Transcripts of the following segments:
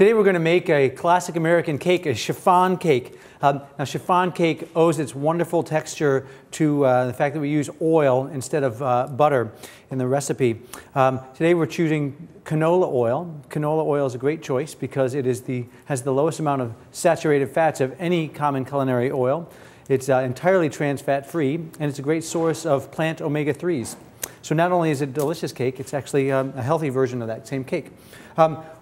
Today we're going to make a classic American cake, a chiffon cake. Now chiffon cake owes its wonderful texture to the fact that we use oil instead of butter in the recipe. Today we're choosing canola oil. Canola oil is a great choice because it is has the lowest amount of saturated fats of any common culinary oil. It's entirely trans fat free, and it's a great source of plant omega-3s. So not only is it a delicious cake, it's actually a healthy version of that same cake.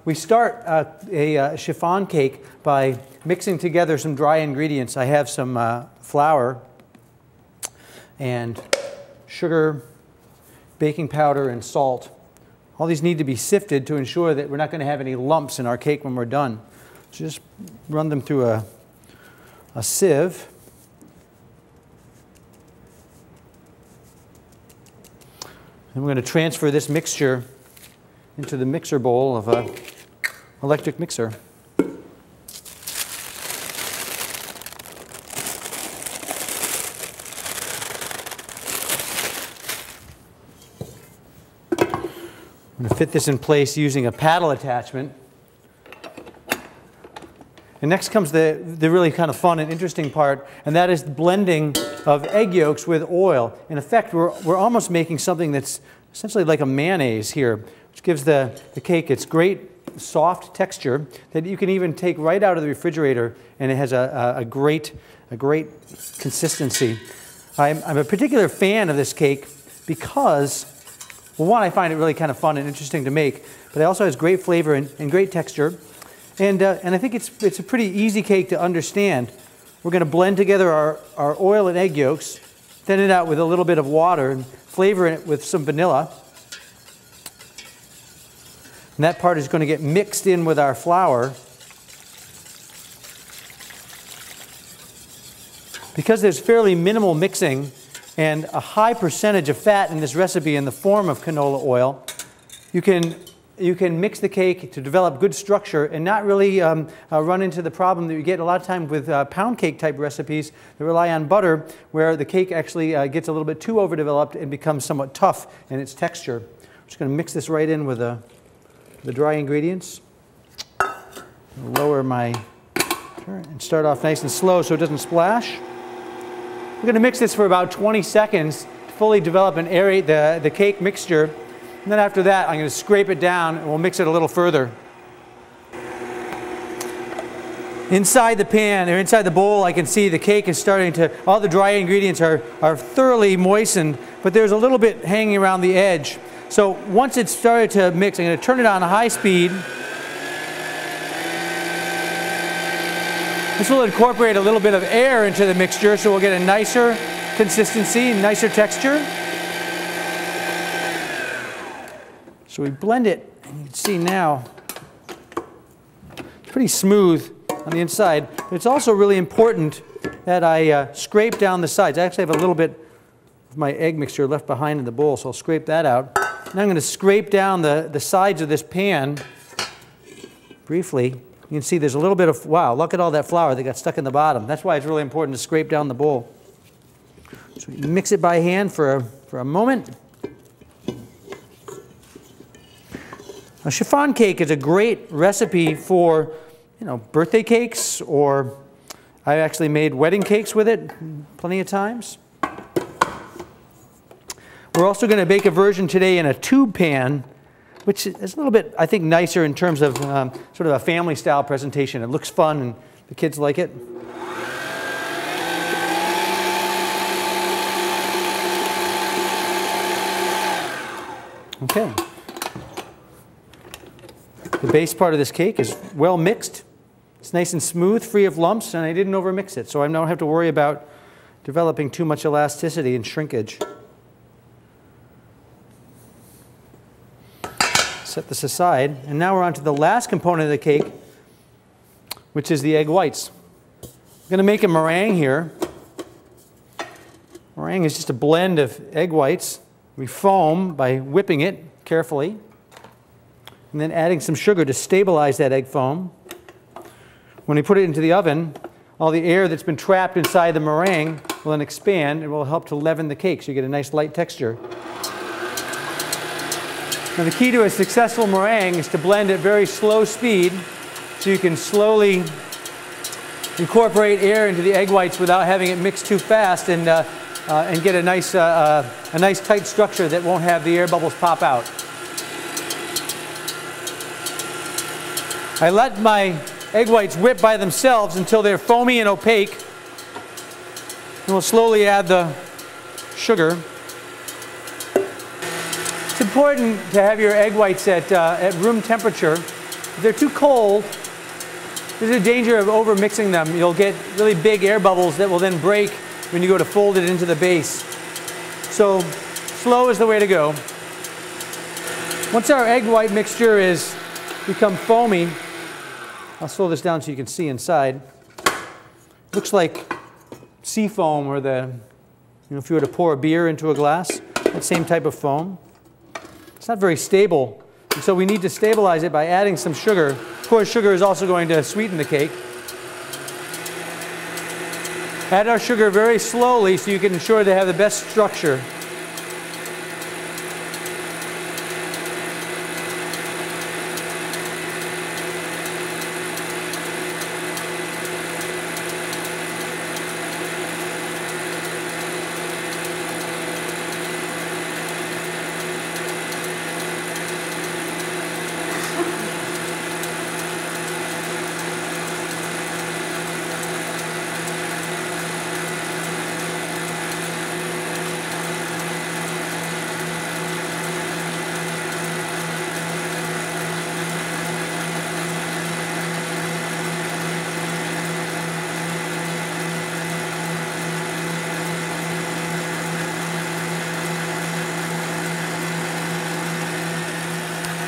We start a chiffon cake by mixing together some dry ingredients. I have some flour and sugar, baking powder, and salt. All these need to be sifted to ensure that we're not going to have any lumps in our cake when we're done. So just run them through a sieve. And we're going to transfer this mixture into the mixer bowl of an electric mixer. I'm going to fit this in place using a paddle attachment. And next comes the really kind of fun and interesting part, and that is the blending of egg yolks with oil. In effect, we're almost making something that's essentially like a mayonnaise here, which gives the cake its great soft texture that you can even take right out of the refrigerator, and it has a great consistency. I'm a particular fan of this cake because, well, one, I find it really kind of fun and interesting to make, but it also has great flavor and great texture. And I think it's a pretty easy cake to understand. We're going to blend together our oil and egg yolks, thin it out with a little bit of water, and flavor it with some vanilla. And that part is going to get mixed in with our flour. Because there's fairly minimal mixing and a high percentage of fat in this recipe in the form of canola oil, you can mix the cake to develop good structure and not really run into the problem that you get a lot of times with pound cake type recipes that rely on butter, where the cake actually gets a little bit too overdeveloped and becomes somewhat tough in its texture. I'm just going to mix this right in with the dry ingredients. Lower my and start off nice and slow so it doesn't splash. We're going to mix this for about 20 seconds to fully develop and aerate the cake mixture. And then after that, I'm going to scrape it down and we'll mix it a little further. Inside the pan, or inside the bowl, I can see the cake is starting to, all the dry ingredients are thoroughly moistened, but there's a little bit hanging around the edge. So once it's started to mix, I'm going to turn it on high speed. This will incorporate a little bit of air into the mixture, so we'll get a nicer consistency, nicer texture. So we blend it, and you can see now it's pretty smooth on the inside. But it's also really important that I scrape down the sides. I actually have a little bit of my egg mixture left behind in the bowl, so I'll scrape that out. Now I'm going to scrape down the sides of this pan briefly. You can see there's a little bit of, wow, look at all that flour that got stuck in the bottom. That's why it's really important to scrape down the bowl. So you mix it by hand for a moment. A chiffon cake is a great recipe for, birthday cakes, or I actually made wedding cakes with it plenty of times. We're also going to bake a version today in a tube pan, which is a little bit, I think, nicer in terms of sort of a family style presentation. It looks fun and the kids like it. Okay. The base part of this cake is well mixed. It's nice and smooth, free of lumps, and I didn't overmix it, so I don't have to worry about developing too much elasticity and shrinkage. Set this aside, and now we're on to the last component of the cake, which is the egg whites. I'm going to make a meringue here. Meringue is just a blend of egg whites. We foam by whipping it carefully, and then adding some sugar to stabilize that egg foam. When we put it into the oven, all the air that's been trapped inside the meringue will then expand and will help to leaven the cake so you get a nice light texture. Now the key to a successful meringue is to blend at very slow speed so you can slowly incorporate air into the egg whites without having it mix too fast, and get a nice tight structure that won't have the air bubbles pop out. I let my egg whites whip by themselves until they're foamy and opaque. And we'll slowly add the sugar. It's important to have your egg whites at room temperature. If they're too cold, there's a danger of over mixing them. You'll get really big air bubbles that will then break when you go to fold it into the base. So slow is the way to go. Once our egg white mixture is become foamy, I'll slow this down so you can see inside. Looks like sea foam, or if you were to pour a beer into a glass, that same type of foam. It's not very stable, and so we need to stabilize it by adding some sugar. Of course, sugar is also going to sweeten the cake. Add our sugar very slowly so you can ensure they have the best structure.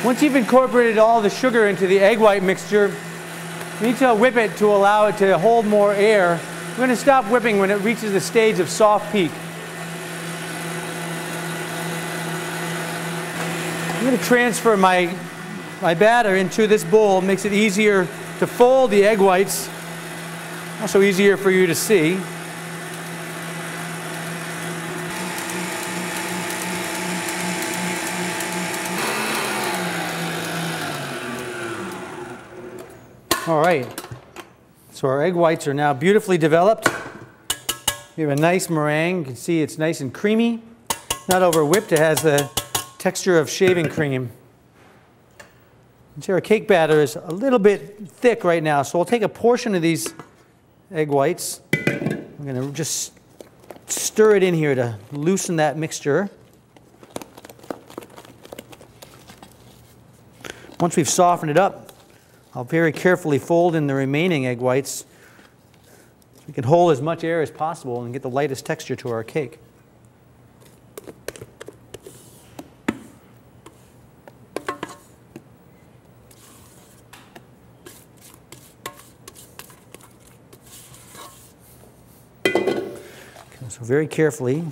Once you've incorporated all the sugar into the egg white mixture, you need to whip it to allow it to hold more air. We're going to stop whipping when it reaches the stage of soft peak. I'm going to transfer my batter into this bowl. It makes it easier to fold the egg whites, also easier for you to see. All right, so our egg whites are now beautifully developed. We have a nice meringue. You can see it's nice and creamy, not over whipped. It has the texture of shaving cream. And so our cake batter is a little bit thick right now, so we'll take a portion of these egg whites. I'm going to just stir it in here to loosen that mixture. Once we've softened it up, I'll very carefully fold in the remaining egg whites so we can hold as much air as possible and get the lightest texture to our cake. So very carefully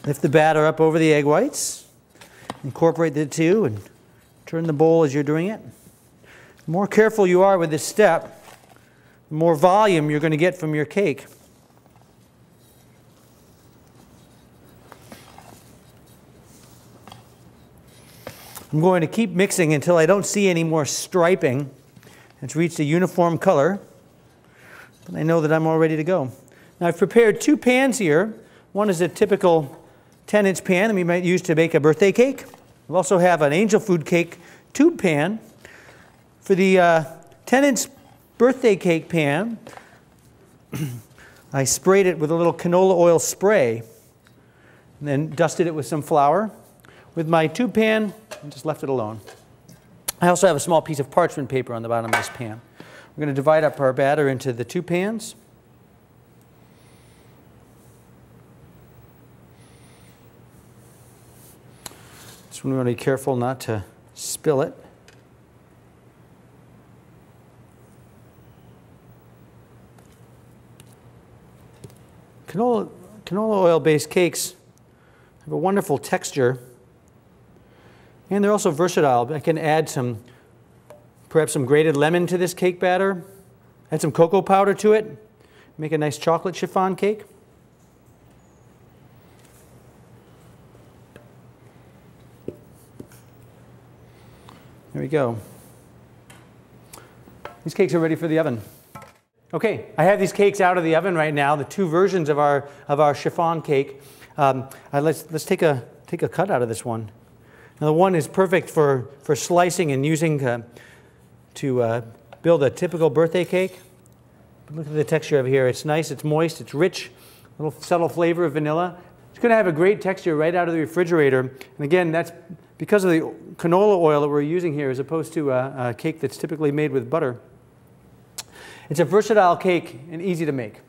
lift the batter up over the egg whites, incorporate the two, and turn the bowl as you're doing it. The more careful you are with this step, the more volume you're going to get from your cake. I'm going to keep mixing until I don't see any more striping. It's reached a uniform color. Then I know that I'm all ready to go. Now I've prepared two pans here. One is a typical 10-inch pan that we might use to bake a birthday cake. We also have an angel food cake tube pan. For the 10-inch birthday cake pan, I sprayed it with a little canola oil spray and then dusted it with some flour. With my tube pan, I just left it alone. I also have a small piece of parchment paper on the bottom of this pan. We're going to divide up our batter into the two pans. This one we want to be careful not to spill it. Canola oil-based cakes have a wonderful texture, and they're also versatile. I can add perhaps some grated lemon to this cake batter, add some cocoa powder to it, make a nice chocolate chiffon cake. There we go. These cakes are ready for the oven. Okay, I have these cakes out of the oven right now, the two versions of our chiffon cake. Let's take a cut out of this one. Now the one is perfect for slicing and using to build a typical birthday cake. But look at the texture of here. It's nice, it's moist, it's rich, a little subtle flavor of vanilla. It's going to have a great texture right out of the refrigerator. And again, that's because of the canola oil that we're using here as opposed to a cake that's typically made with butter. It's a versatile cake and easy to make.